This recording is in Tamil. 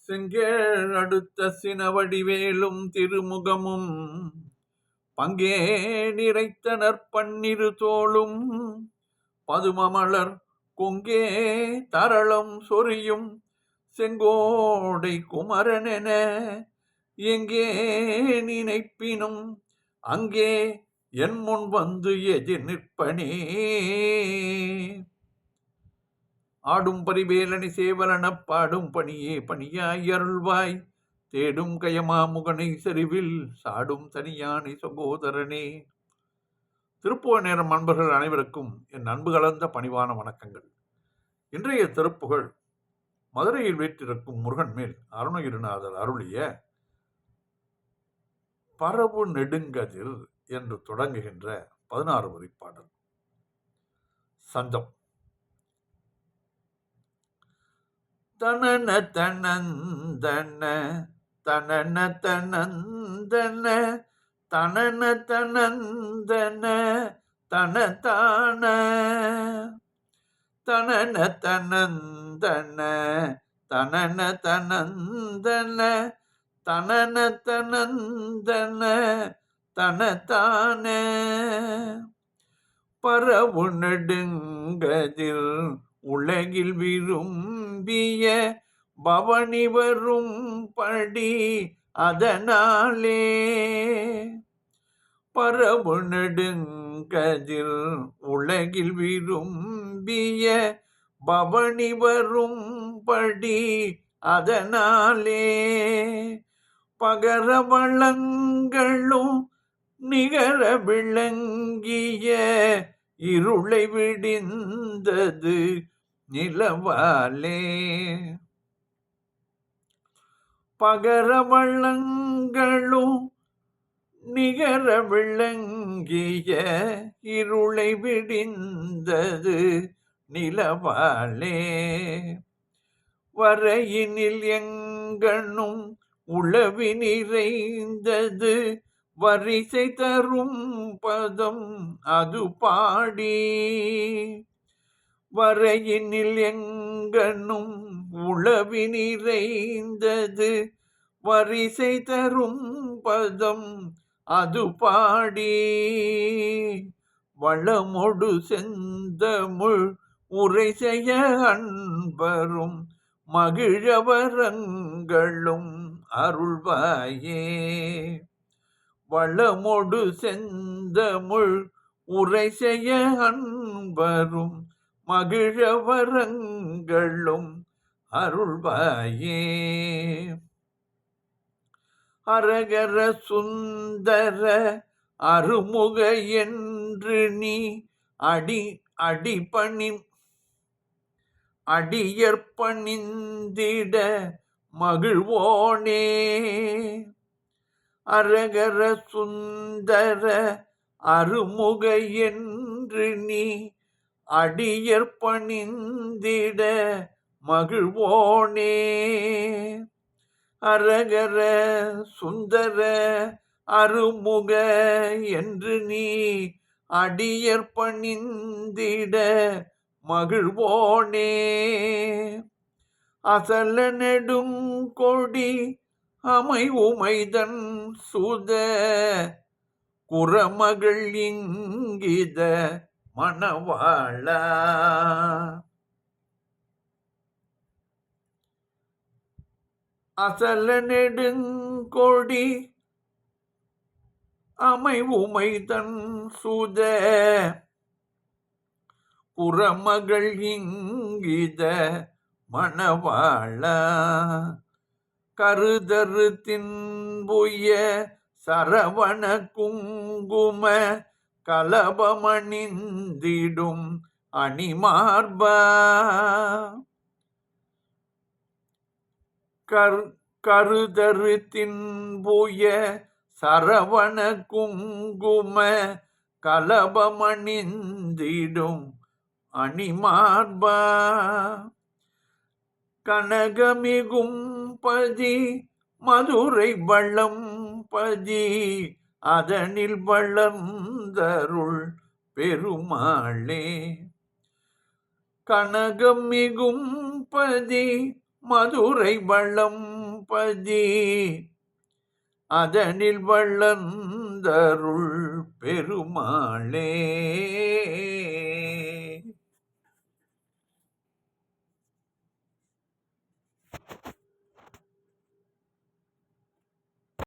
செங்கேள் அடுத்த சினவடிவேலும் திருமுகமும் பங்கே நிறைத்தனர் பன்னிரு தோளும் பதுமமலர் கொங்கே தரளம் சொரியும் செங்கோடை குமரனென எங்கே நினைப்பினும் அங்கே என் முன் வந்து எதிர் நிற்பனே. ஆடும் பரிவேலனி சேவலன பாடும் பணியே பணியாய் அருள்வாய் தேடும் கயமா முகனை செறிவில் சாடும் தனியானை சகோதரனே. திருப்புகழ் நேரம் அன்பர்கள் அனைவருக்கும் என் அன்பு கலந்த பணிவான வணக்கங்கள். இன்றைய திருப்புகழ் மதுரையில் வீற்றிருக்கும் முருகன் மேல் அருணகிரிநாதர் அருளிய பரவு நெடுங்கதிர் என்று தொடங்குகின்ற 16 வரி பாடல். சந்தம். தனன தனந்தன தனன தனந்தன தனன தனந்தன தனதான தனன தனந்தன தனன தனந்தன தனன தனந்தன தனதான பரவு நெடுங்கதிர் உலகில் விரும்பிய பவனி வரும் படி அதனாலே பரவு நெடுங்கதிர் உலகில் விரும்பிய பவனி வரும் படி அதனாலே பகர வளங்களும் நிகர விளங்கிய இருளை விடிந்தது நிலவாலே பகர வளங்களும் நிகர விளங்கிய இருளை விடிந்தது நிலவாலே வரையினில் எங்கண்ணும் உளவி நிறைந்தது வரிசை தரும் பதம் அது பாடி வரையினில் எங்கண்ணும் உளவி நிறைந்தது வரிசை தரும் பதம் அது பாடி வளமொடு செந்தமிழ் உரை செய்ய அன்பரும் மகிழவரங்களும் அருள்வாயே வளமொடு செந்தமிழ் உரை செய்ய அன்பரும் மகிழவரங்களும் அருள்வாயே அரகர சுந்தர அருமுக என்று நீ அடியற்பணிந்திட மகிழ்வோனே அரகர சுந்தர அருமுக என்று நீ அடியற்பணிந்திட மகிழ்வோனே அரகர சுந்தர அருமுக என்று நீ அடியற்பணிந்திட மகிழ்வோனே அசல நெடுங்கொடி அமை உமைதன் சுத குரமகள் இங்கித மணவாள அசல நெடுங்கொடி அமை உமைதன் சுத குரமகள் இங்கித மணவாள கருதரு தின்புய சரவண குங்கும கலபமணிந்திடும் அணிமார்பா கருதரு தின்புய சரவண குங்கும கலபமணிந்திடும் அணிமார்பா கனகமிகும் பதி மதுரை வளம் பதி அதனில் வளர்ந்தருள் பெருமாளே கனகமிகும் பதி மதுரை வளம்பதி அதனில் வளர்ந்தருள் பெருமாளே.